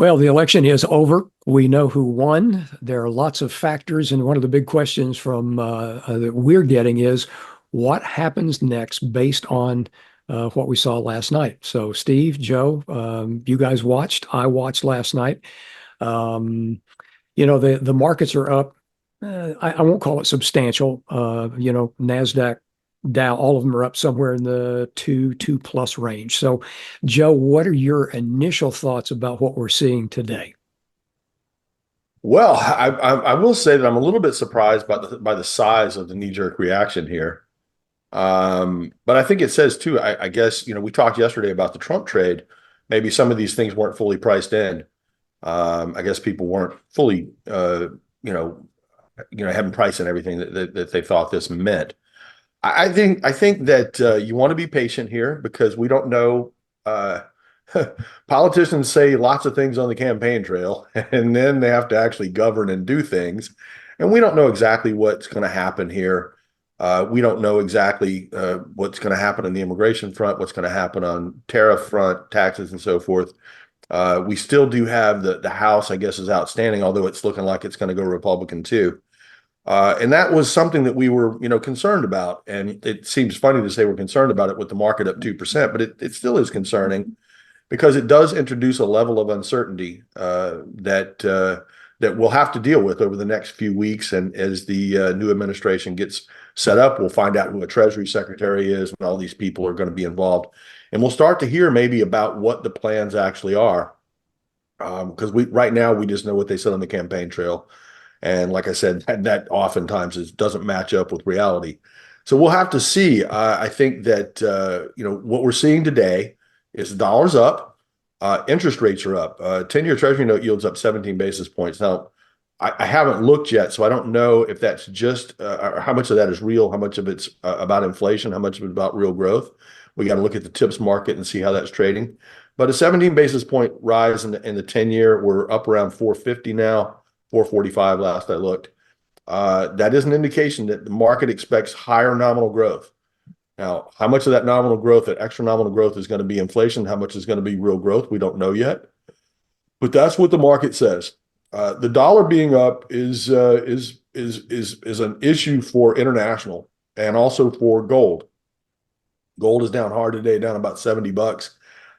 Well, the election is over. We know who won. There are lots of factors, and one of the big questions from that we're getting is what happens next based on what we saw last night. So, Steve, Joe, you guys watched. I watched last night. Um, the markets are up. I won't call it substantial. Nasdaq, Dow, all of them are up somewhere in the two plus range. So, Joe, what are your initial thoughts about what we're seeing today? Well, I will say that I'm a little bit surprised by the size of the knee-jerk reaction here. But I think it says too, I guess, we talked yesterday about the Trump trade. Maybe some of these things weren't fully priced in. I guess people weren't fully, having price in everything that they thought this meant. I think that you want to be patient here because we don't know. Uh, Politicians say lots of things on the campaign trail, and then they have to actually govern and do things. And we don't know exactly what's going to happen here. We don't know exactly what's going to happen on the immigration front, what's going to happen on tariff front, taxes, and so forth. We still do have the House, I guess, is outstanding, although it's looking like it's going to go Republican too. And that was something that we were, concerned about. And it seems funny to say we're concerned about it with the market up 2%, but it still is concerning because it does introduce a level of uncertainty that we'll have to deal with over the next few weeks. And as the new administration gets set up, we'll find out who a Treasury Secretary is, and all these people are going to be involved. And we'll start to hear maybe about what the plans actually are. Because right now we just know what they said on the campaign trail. And like I said, that oftentimes doesn't match up with reality. So we'll have to see. I think that what we're seeing today is the dollar's up, interest rates are up. 10-year Treasury note yields up 17 basis points. Now, I haven't looked yet, so I don't know if that's just or how much of that is real, how much of it's about inflation, how much of it's about real growth. We got to look at the TIPS market and see how that's trading. But a 17 basis point rise in the 10-year, we're up around 450 now, 445 last I looked. That is an indication that the market expects higher nominal growth. Now, how much of that nominal growth, that extra nominal growth, is going to be inflation? How much is going to be real growth? We don't know yet, but that's what the market says. The dollar being up is an issue for international and also for gold. Gold is down hard today, down about $70.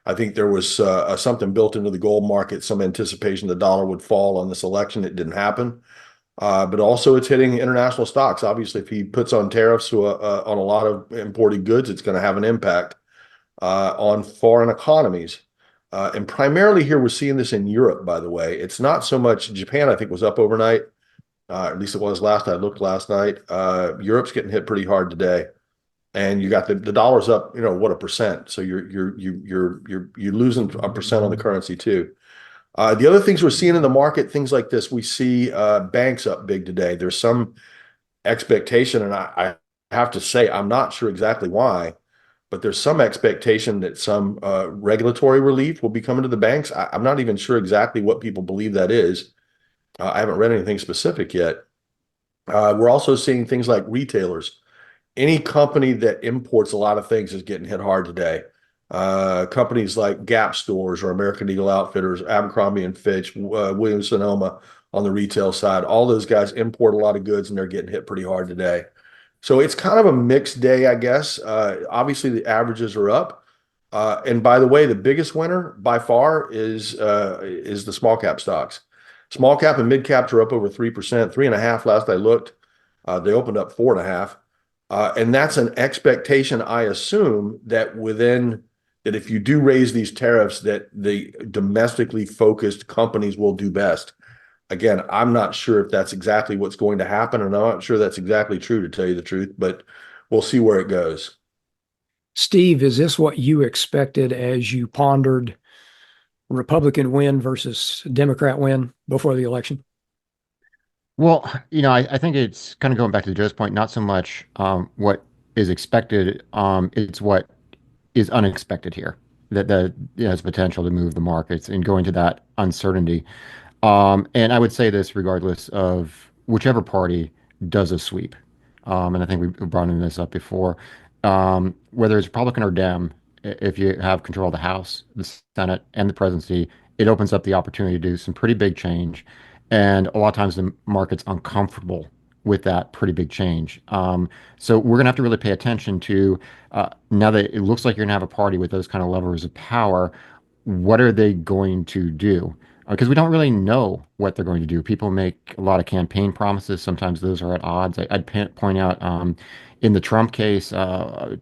I think there was something built into the gold market, some anticipation the dollar would fall on this election. It didn't happen. But also it's hitting international stocks. Obviously, if he puts on tariffs on a lot of imported goods, it's going to have an impact on foreign economies. And primarily here, we're seeing this in Europe, by the way. It's not so much Japan, I think, was up overnight. At least it was last I looked last night. Europe's getting hit pretty hard today. And you got the dollar's up, what, 1%. So you're losing 1% on the currency too. The other things we're seeing in the market, things like this, we see banks up big today. There's some expectation, and I have to say, I'm not sure exactly why, but there's some expectation that some regulatory relief will be coming to the banks. I'm not even sure exactly what people believe that is. I haven't read anything specific yet. We're also seeing things like retailers. Any company that imports a lot of things is getting hit hard today. Companies like Gap stores or American Eagle Outfitters, Abercrombie and Fitch, Williams Sonoma on the retail side, all those guys import a lot of goods and they're getting hit pretty hard today. So it's kind of a mixed day, I guess. Obviously, the averages are up. And by the way, the biggest winner by far is the small cap stocks. Small cap and mid caps are up over 3%, 3.5% last I looked. They opened up 4.5%. And that's an expectation, I assume, that if you do raise these tariffs, that the domestically focused companies will do best. Again, I'm not sure if that's exactly what's going to happen, and I'm not sure that's exactly true, to tell you the truth, but we'll see where it goes. Steve, is this what you expected as you pondered Republican win versus Democrat win before the election? Well, I think it's kind of going back to Joe's point, not so much what is expected, it's what is unexpected here that has potential to move the markets and go into that uncertainty. And I would say this regardless of whichever party does a sweep. And I think we've brought in this up before. Whether it's Republican or Dem, if you have control of the House, the Senate, and the presidency, it opens up the opportunity to do some pretty big change. And a lot of times the market's uncomfortable with that pretty big change. So we're going to have to really pay attention to now that it looks like you're going to have a party with those kind of levers of power, what are they going to do? Because we don't really know what they're going to do. People make a lot of campaign promises. Sometimes those are at odds. I'd point out in the Trump case,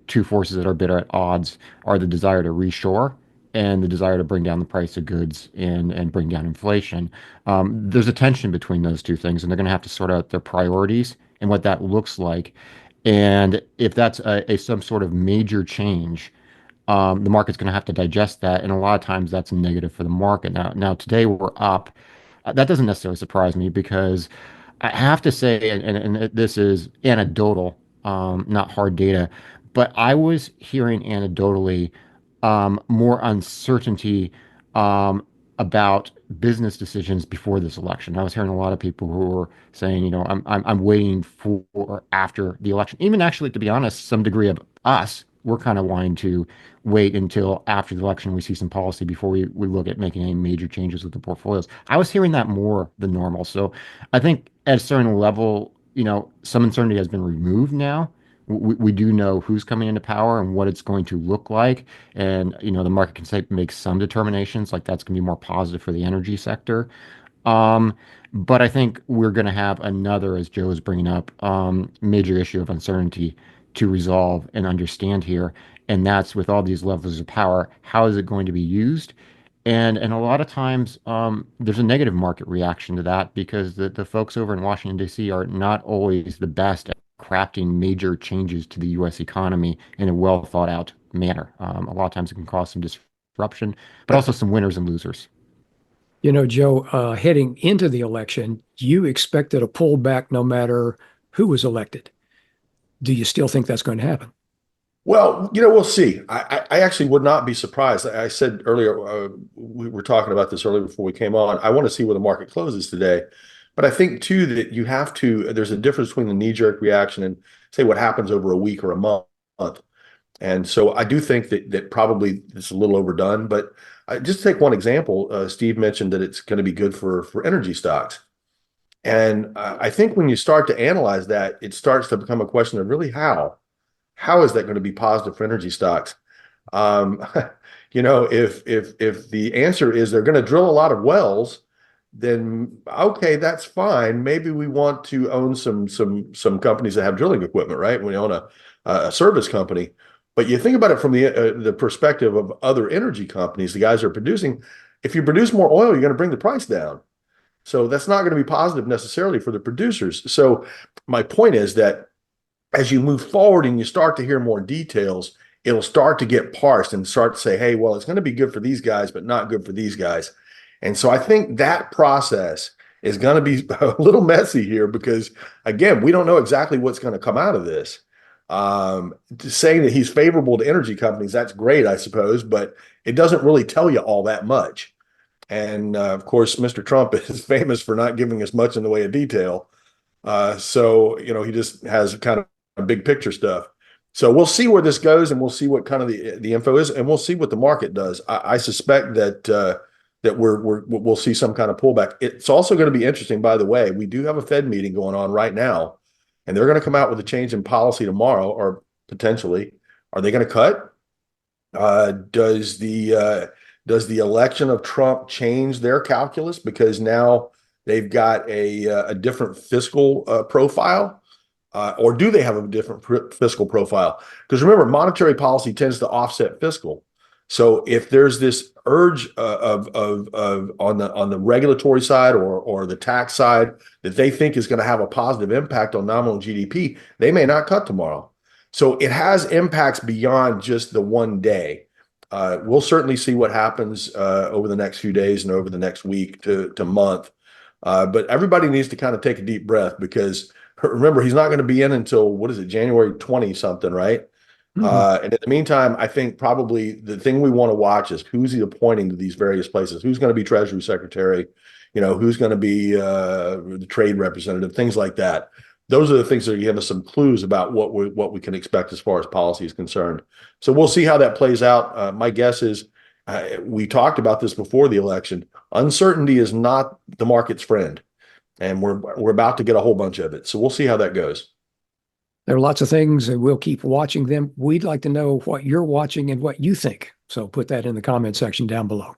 two forces that are a bit at odds are the desire to reshore and the desire to bring down the price of goods and bring down inflation. There's a tension between those two things, and they're going to have to sort out their priorities and what that looks like. And if that's some sort of major change, the market's going to have to digest that, and a lot of times that's negative for the market. Now today we're up. That doesn't necessarily surprise me because I have to say, and this is anecdotal, not hard data, but I was hearing anecdotally more uncertainty about business decisions before this election. I was hearing a lot of people who were saying, I'm waiting for after the election. Even actually, to be honest, some degree of us, we're kind of wanting to wait until after the election we see some policy before we look at making any major changes with the portfolios. I was hearing that more than normal. So I think at a certain level, some uncertainty has been removed now. We do know who's coming into power and what it's going to look like. And, the market can make some determinations like that's going to be more positive for the energy sector. Um, but I think we're going to have another, as Joe is bringing up, major issue of uncertainty to resolve and understand here. And that's with all these levels of power, how is it going to be used? And a lot of times there's a negative market reaction to that because the folks over in Washington, D.C. are not always the best at crafting major changes to the U.S. economy in a well thought out manner. A lot of times it can cause some disruption, but also some winners and losers. Joe, heading into the election, you expected a pullback no matter who was elected. Do you still think that's going to happen? Well, we'll see. I actually would not be surprised. I said earlier, we were talking about this earlier before we came on. I want to see where the market closes today. But I think too that there's a difference between the knee-jerk reaction and say what happens over a week or a month. And so I do think that probably it's a little overdone. But just to take one example, Steve mentioned that it's going to be good for energy stocks. And I think when you start to analyze that, it starts to become a question of really how is that going to be positive for energy stocks? Um, if the answer is they're going to drill a lot of wells, then okay, that's fine. Maybe we want to own some companies that have drilling equipment, right? We own a service company. But you think about it from the perspective of other energy companies, the guys who are producing. If you produce more oil, you're going to bring the price down. So that's not going to be positive necessarily for the producers. So my point is that as you move forward and you start to hear more details, it'll start to get parsed and start to say, hey, well, it's going to be good for these guys, but not good for these guys. And so I think that process is going to be a little messy here because, again, we don't know exactly what's going to come out of this. Saying that he's favorable to energy companies, that's great, I suppose, but it doesn't really tell you all that much. And of course, Mr. Trump is famous for not giving us much in the way of detail. So, he just has kind of big picture stuff. So we'll see where this goes, and we'll see what kind of the info is, and we'll see what the market does. I suspect that we'll see some kind of pullback. It's also going to be interesting, by the way. We do have a Fed meeting going on right now, and they're going to come out with a change in policy tomorrow, or potentially. Are they going to cut? Does the election of Trump change their calculus because now they've got a different fiscal profile? Or do they have a different fiscal profile? Because remember, monetary policy tends to offset fiscal. So if there's this urge of on the regulatory side or the tax side that they think is going to have a positive impact on nominal GDP, they may not cut tomorrow. So it has impacts beyond just the one day. We'll certainly see what happens over the next few days and over the next week to month. But everybody needs to kind of take a deep breath because remember, he's not going to be in until, what is it, January 20 something, right? And in the meantime, I think probably the thing we want to watch is who's he appointing to these various places? Who's going to be Treasury Secretary? Who's going to be the trade representative? Things like that. Those are the things that give us some clues about what we can expect as far as policy is concerned. So we'll see how that plays out. My guess is We talked about this before the election. Uncertainty is not the market's friend, and we're about to get a whole bunch of it. So we'll see how that goes. There are lots of things, and we'll keep watching them. We'd like to know what you're watching and what you think. So put that in the comment section down below.